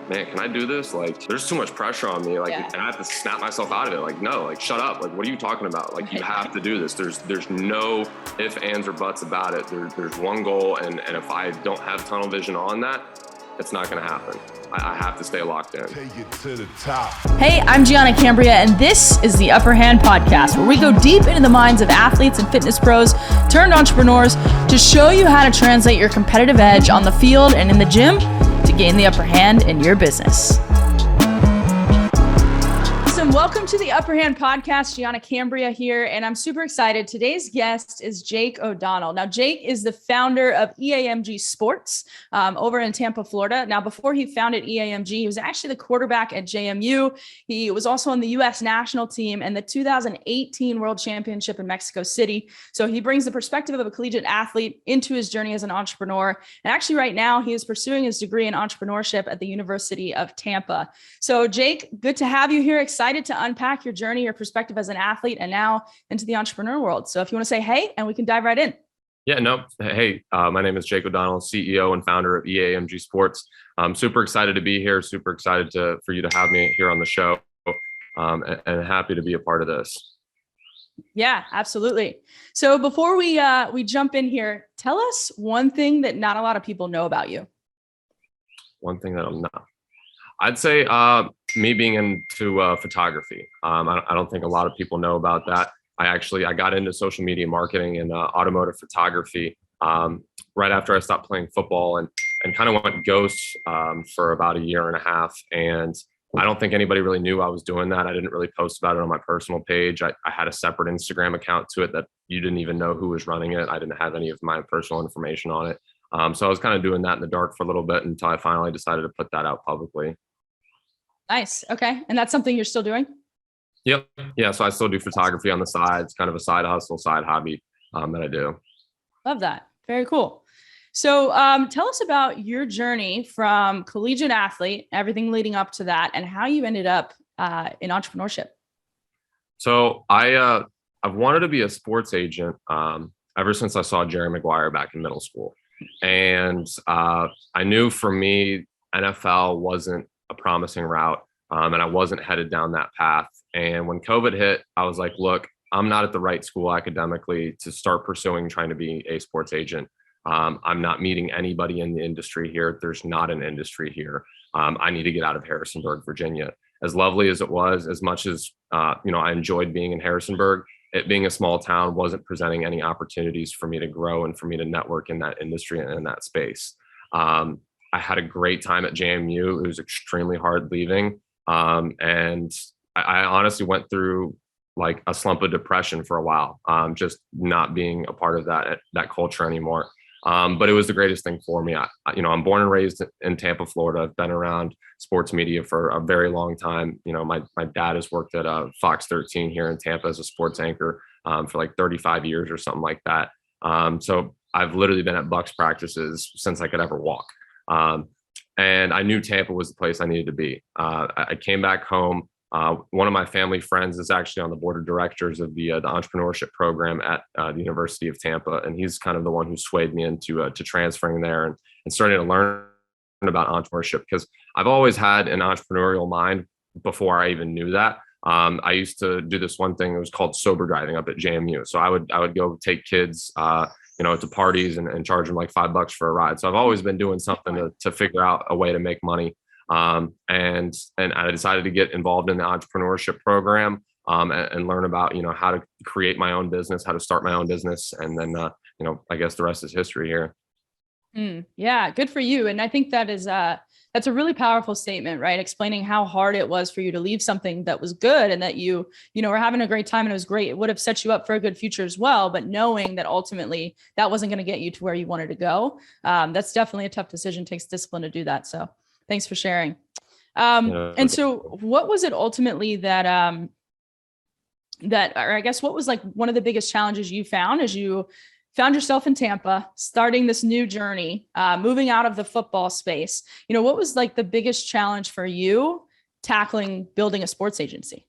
man, can I do this? Like, there's too much pressure on me. Like, Yeah. and I have to snap myself out of it. Like, no, like, shut up. Like, what are you talking about? Like, you have to do this. There's no ifs, ands, or buts about it. There's one goal. And if I don't have tunnel vision on that, it's not going to happen. I have to stay locked in. Take it to the top. Hey, I'm Gianna Cambria, and this is the Upper Hand Podcast, where we go deep into the minds of athletes and fitness pros turned entrepreneurs to show you how to translate your competitive edge on the field and in the gym to gain the upper hand in your business. Welcome to the Upper Hand Podcast. Gianna Cambria here, and I'm super excited. Today's guest is Jake O'Donnell. Now, Jake is the founder of EAMG Sports over in Tampa, Florida. Now, before he founded EAMG, he was actually the quarterback at JMU. He was also on the U.S. national team and the 2018 World Championship in Mexico City. So he brings the perspective of a collegiate athlete into his journey as an entrepreneur. And actually, right now, he is pursuing his degree in entrepreneurship at the University of Tampa. So, Jake, good to have you here. Excited to unpack your journey, your perspective as an athlete, and now into the entrepreneur world. So if you want to say hey, and we can dive right in. Yeah, no. Hey, my name is Jake O'Donnell, CEO and founder of EAMG Sports. I'm super excited to be here. Super excited for you to have me here on the show, and happy to be a part of this. Yeah, absolutely. So before we jump in here, tell us one thing that not a lot of people know about you. One thing that I'm not. I'd say me being into photography. I don't think a lot of people know about that. I got into social media marketing and automotive photography right after I stopped playing football and kind of went ghost for about a year and a half. And I don't think anybody really knew I was doing that. I didn't really post about it on my personal page. I had a separate Instagram account to it that you didn't even know who was running it. I didn't have any of my personal information on it. So I was kind of doing that in the dark for a little bit until I finally decided to put that out publicly. Nice. Okay. And that's something you're still doing? Yep. Yeah. So I still do photography on the side. It's kind of a side hustle, side hobby that I do. Love that. Very cool. So tell us about your journey from collegiate athlete, everything leading up to that, and how you ended up in entrepreneurship. So I've wanted to be a sports agent ever since I saw Jerry Maguire back in middle school. And I knew for me, NFL wasn't a promising route. And I wasn't headed down that path. And when COVID hit, I was like, look, I'm not at the right school academically to start pursuing trying to be a sports agent. I'm not meeting anybody in the industry here. There's not an industry here. I need to get out of Harrisonburg, Virginia. As lovely as it was, as much as I enjoyed being in Harrisonburg, it being a small town wasn't presenting any opportunities for me to grow and for me to network in that industry and in that space. I had a great time at JMU. It was extremely hard leaving. And I honestly went through like a slump of depression for a while, just not being a part of that culture anymore. But it was the greatest thing for me. I'm born and raised in Tampa, Florida. I've been around sports media for a very long time. My dad has worked at Fox 13 here in Tampa as a sports anchor for like 35 years or something like that. So I've literally been at Bucks practices since I could ever walk. And I knew Tampa was the place I needed to be. I came back home. One of my family friends is actually on the board of directors of the entrepreneurship program at the University of Tampa. And he's kind of the one who swayed me into transferring there and starting to learn about entrepreneurship, because I've always had an entrepreneurial mind before I even knew that. I used to do this one thing. It was called sober driving up at JMU. So I would go take kids, to parties and charge them like $5 for a ride. So I've always been doing something to figure out a way to make money. And I decided to get involved in the entrepreneurship program and learn about, how to create my own business, how to start my own business. And then, I guess the rest is history here. Yeah, good for you. And I think that's a really powerful statement, right? Explaining how hard it was for you to leave something that was good and that you were having a great time and it was great. It would have set you up for a good future as well. But knowing that ultimately that wasn't going to get you to where you wanted to go, that's definitely a tough decision. It takes discipline to do that. So thanks for sharing. And so what was it ultimately that or I guess what was like one of the biggest challenges you found as you found yourself in Tampa, starting this new journey, moving out of the football space? What was like the biggest challenge for you tackling building a sports agency?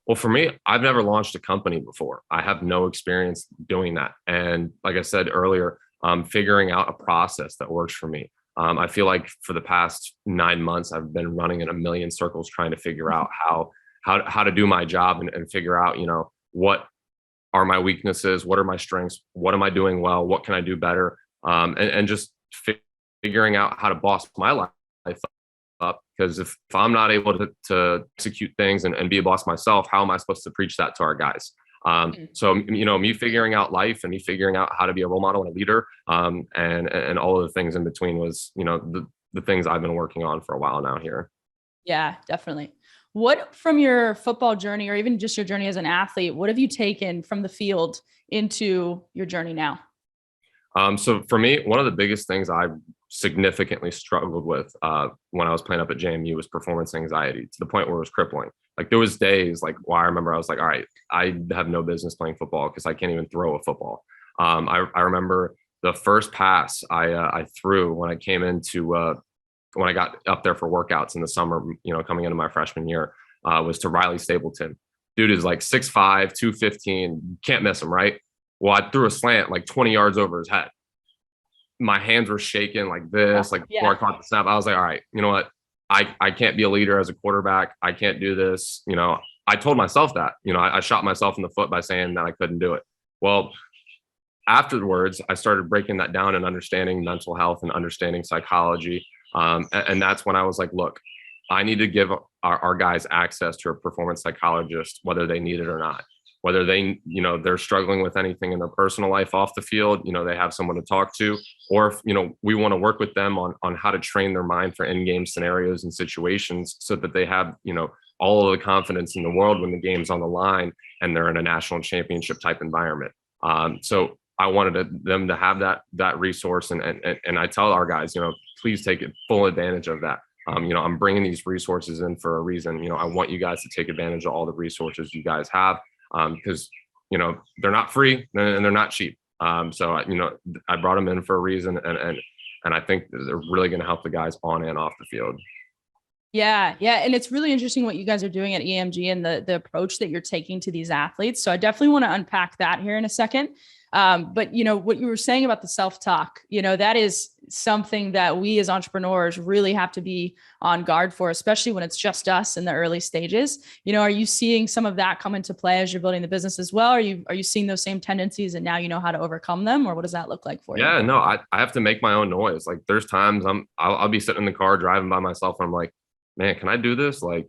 Well, for me, I've never launched a company before. I have no experience doing that. And like I said earlier, figuring out a process that works for me. I feel like for the past 9 months, I've been running in a million circles trying to figure out how to do my job and figure out, what are my weaknesses, what are my strengths, what am I doing well, what can I do better, and just figuring out how to boss my life up. Because if I'm not able to execute things and be a boss myself, how am I supposed to preach that to our guys? So, me figuring out life and me figuring out how to be a role model and a leader, and all of the things in between was, the things I've been working on for a while now here. Yeah, definitely. What from your football journey or even just your journey as an athlete, what have you taken from the field into your journey now? So for me, one of the biggest things I significantly struggled with when I was playing up at JMU was performance anxiety, to the point where it was crippling. Like there was days I remember I was like, all right, I have no business playing football because I can't even throw a football. I remember the first pass I threw when I came into when I got up there for workouts in the summer, coming into my freshman year, was to Riley Stapleton. Dude is like 6'5", 215, can't miss him, right? Well, I threw a slant like 20 yards over his head. My hands were shaking like this, before I caught the snap. I was like, all right, you know what? I can't be a leader as a quarterback. I can't do this. I told myself that, I shot myself in the foot by saying that I couldn't do it. Well, afterwards, I started breaking that down and understanding mental health and understanding psychology. And that's when I was like, look, I need to give our guys access to a performance psychologist, whether they need it or not. Whether they're struggling with anything in their personal life off the field, they have someone to talk to, or if, we want to work with them on how to train their mind for in-game scenarios and situations so that they have, all of the confidence in the world when the game's on the line and they're in a national championship type environment. So I wanted them to have that resource. And I tell our guys, please take full advantage of that. I'm bringing these resources in for a reason. I want you guys to take advantage of all the resources you guys have. Because they're not free and they're not cheap. So I brought them in for a reason, and I think they're really going to help the guys on and off the field. Yeah. And it's really interesting what you guys are doing at EAMG and the approach that you're taking to these athletes. So I definitely want to unpack that here in a second. But what you were saying about the self-talk, that is something that we as entrepreneurs really have to be on guard for, especially when it's just us in the early stages. Are you seeing some of that come into play as you're building the business as well? Are you seeing those same tendencies and now you know how to overcome them, or what does that look like for you? Yeah, no, I have to make my own noise. Like there's times I'll be sitting in the car driving by myself and I'm like, man, can I do this? Like,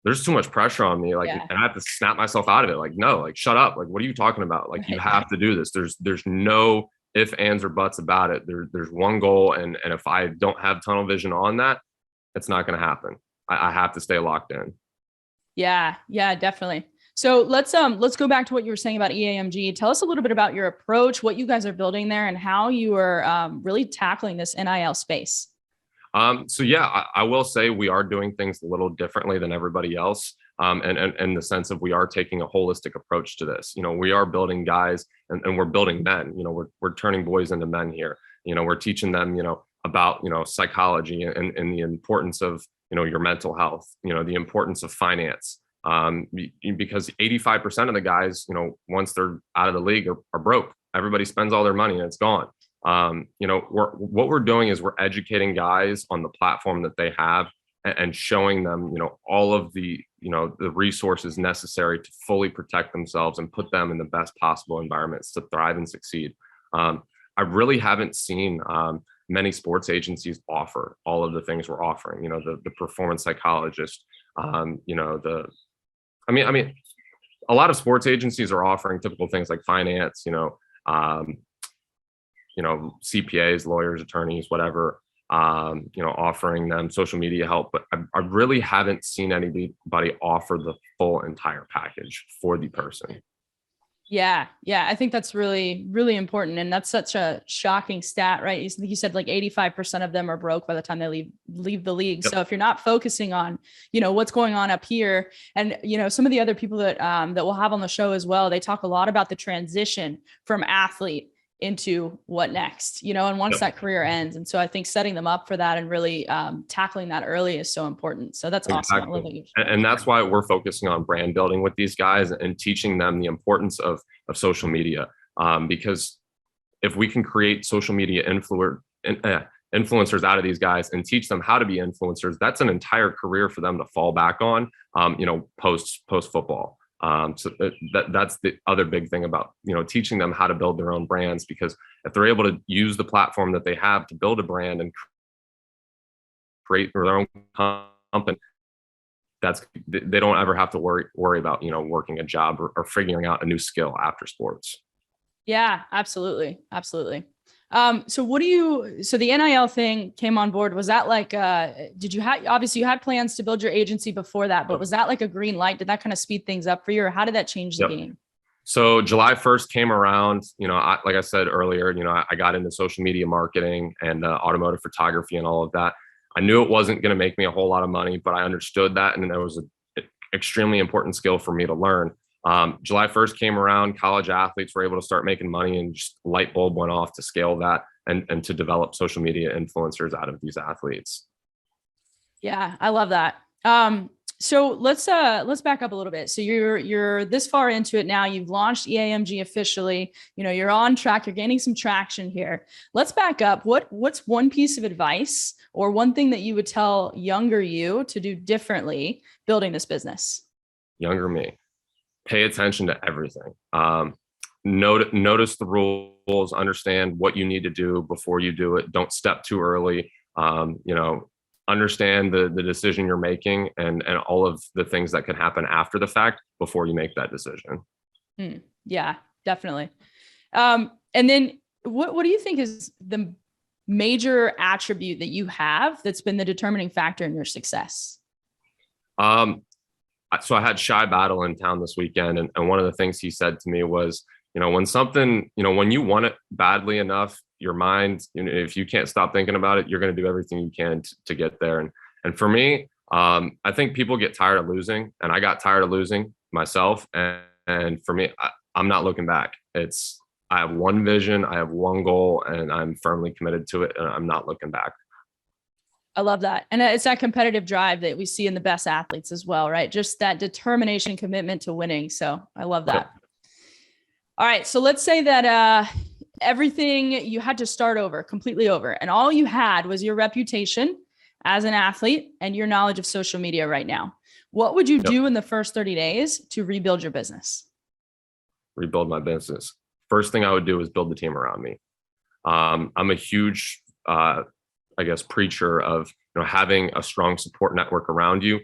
there's too much pressure on me. And I have to snap myself out of it. Like, no, shut up. Like, what are you talking about? Like, you have to do this. There's no ifs, ands, or buts about it. There's one goal. And if I don't have tunnel vision on that, it's not going to happen. I have to stay locked in. Yeah, definitely. So let's go back to what you were saying about EAMG. Tell us a little bit about your approach, what you guys are building there, and how you are really tackling this NIL space. So yeah, I will say we are doing things a little differently than everybody else. And in the sense of we are taking a holistic approach to this. We are building guys and we're building men. We're turning boys into men here. We're teaching them, about, psychology and the importance of, your mental health, the importance of finance. Because 85% of the guys, once they're out of the league are broke. Everybody spends all their money and it's gone. What we're doing is we're educating guys on the platform that they have and showing them, all of the resources necessary to fully protect themselves and put them in the best possible environments to thrive and succeed. I really haven't seen many sports agencies offer all of the things we're offering, the performance psychologist, I mean, a lot of sports agencies are offering typical things like finance, CPAs, lawyers, attorneys, whatever, offering them social media help. But I really haven't seen anybody offer the full entire package for the person. Yeah. I think that's really, really important. And that's such a shocking stat, right? You said like 85% of them are broke by the time they leave the league. Yep. So if you're not focusing on, what's going on up here, and, some of the other people that we'll have on the show as well, they talk a lot about the transition from athlete into what next, and once that career ends. And so I think setting them up for that and really tackling that early is so important. So that's awesome. I love that. And that's why we're focusing on brand building with these guys and teaching them the importance of social media. Because if we can create social media influencers out of these guys and teach them how to be influencers, that's an entire career for them to fall back on, post football. So that's the other big thing about, teaching them how to build their own brands, because if they're able to use the platform that they have to build a brand and create their own company, they don't ever have to worry about, working a job or figuring out a new skill after sports. Yeah, absolutely. Absolutely. So the NIL thing came on board. Was that like, obviously you had plans to build your agency before that, but was that like a green light? Did that kind of speed things up for you, or how did that change the game? So July 1st came around, like I said earlier, I got into social media marketing and automotive photography and all of that. I knew it wasn't going to make me a whole lot of money, but I understood that. And it was an extremely important skill for me to learn. July 1st came around, college athletes were able to start making money, and just light bulb went off to scale that and to develop social media influencers out of these athletes. Yeah, I love that. So let's back up a little bit. So you're this far into it now. You've launched EAMG officially. You're on track. You're gaining some traction here. Let's back up. What's one piece of advice or one thing that you would tell younger you to do differently building this business? Younger me, pay attention to everything. Notice the rules. Understand what you need to do before you do it. Don't step too early. Understand the decision you're making and all of the things that can happen after the fact before you make that decision. Yeah, definitely. And then what do you think is the major attribute that you have that's been the determining factor in your success? So I had Shy Battle in town this weekend. And one of the things he said to me was, when something, when you want it badly enough, your mind, if you can't stop thinking about it, you're going to do everything you can to get there. And for me, I think people get tired of losing, and I got tired of losing myself. And for me, I'm not looking back. I have one vision, I have one goal, and I'm firmly committed to it, and I'm not looking back. I love that. And it's that competitive drive that we see in the best athletes as well, right? Just that determination, commitment to winning. So I love that. Yep. All right. So let's say that everything you had to start over, completely over, and all you had was your reputation as an athlete and your knowledge of social media right now. What would you do in the first 30 days to rebuild your business? Rebuild my business. First thing I would do is build the team around me. I'm a huge, preacher of, having a strong support network around you.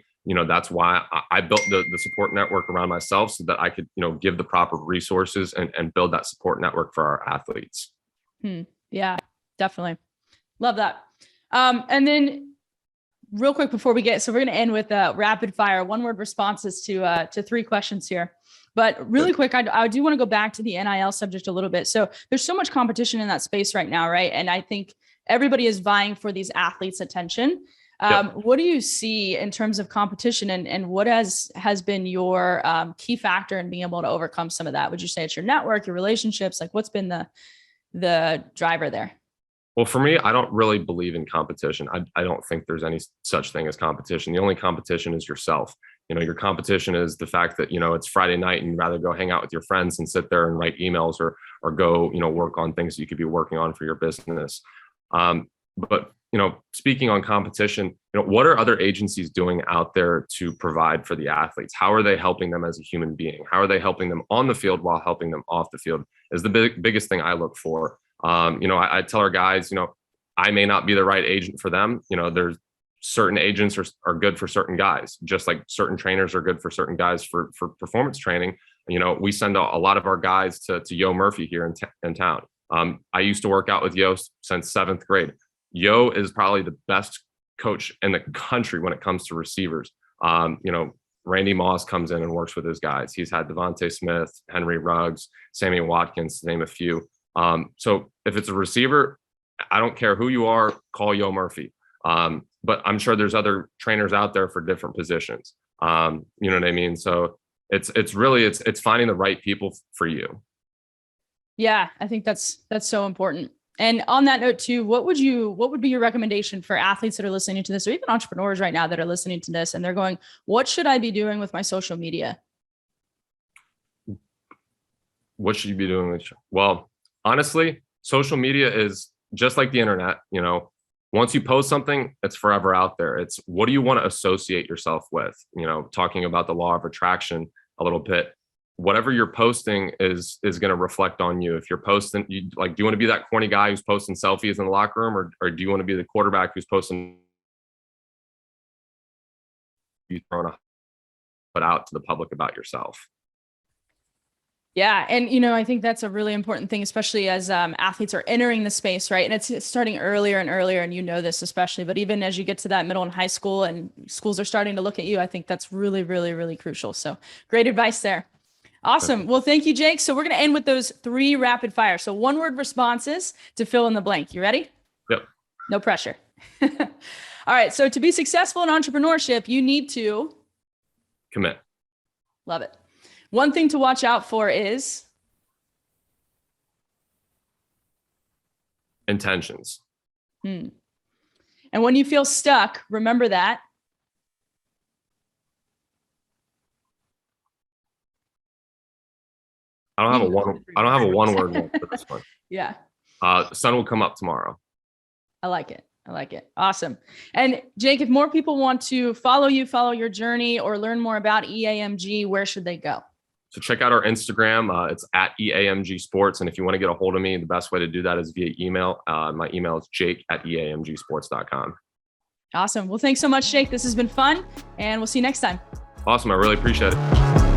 That's why I built the support network around myself, so that I could, give the proper resources and build that support network for our athletes. Yeah, definitely. Love that. And then real quick before we're going to end with rapid fire, 1-word responses to 3 questions here. But really quick, I do want to go back to the NIL subject a little bit. So there's so much competition in that space right now, right? And I think everybody is vying for these athletes' attention. What do you see in terms of competition, and what has been your key factor in being able to overcome some of that? Would you say it's your network, your relationships? Like, what's been the driver there? Well, for me, I don't really believe in competition. I don't think there's any such thing as competition. The only competition is yourself. Your competition is the fact that, it's Friday night and you'd rather go hang out with your friends and sit there and write emails or go, work on things that you could be working on for your business. But speaking on competition, what are other agencies doing out there to provide for the athletes? How are they helping them as a human being? How are they helping them on the field while helping them off the field is the biggest thing I look for. I tell our guys, I may not be the right agent for them. There's certain agents are good for certain guys, just like certain trainers are good for certain guys for performance training. We send a lot of our guys to Yo Murphy here in town. I used to work out with Yo since 7th grade. Yo is probably the best coach in the country when it comes to receivers. Randy Moss comes in and works with his guys. He's had Devontae Smith, Henry Ruggs, Sammy Watkins, to name a few. So if it's a receiver, I don't care who you are, call Yo Murphy. But I'm sure there's other trainers out there for different positions. You know what I mean? So it's really finding the right people for you. Yeah, I think that's so important. And on that note too, what would be your recommendation for athletes that are listening to this, or even entrepreneurs right now that are listening to this and they're going, what should I be doing with my social media? What should you be doing? Well, honestly, social media is just like the internet. once you post something, it's forever out there. It's what do you want to associate yourself with? Talking about the law of attraction a little bit, whatever you're posting is going to reflect on you. If you're posting, do you want to be that corny guy who's posting selfies in the locker room, or do you want to be the quarterback who's posting you throwing a put out to the public about yourself? Yeah. And, I think that's a really important thing, especially as athletes are entering the space, right? And it's starting earlier and earlier, and this especially, but even as you get to that middle and high school and schools are starting to look at you, I think that's really, really, really crucial. So great advice there. Awesome. Well, thank you, Jake. So we're going to end with those 3 rapid fire. So 1-word responses to fill in the blank. You ready? Yep. No pressure. All right. So to be successful in entrepreneurship, you need to commit. Love it. One thing to watch out for is intentions. And when you feel stuck, remember that I don't have a one word one for this one. Yeah. Sun will come up tomorrow. I like it. Awesome. And Jake, if more people want to follow your journey, or learn more about EAMG, where should they go? So check out our Instagram. It's at EAMG Sports. And if you want to get a hold of me, the best way to do that is via email. My email is jake@eamgsports.com. Awesome. Well, thanks so much, Jake. This has been fun, and we'll see you next time. Awesome. I really appreciate it.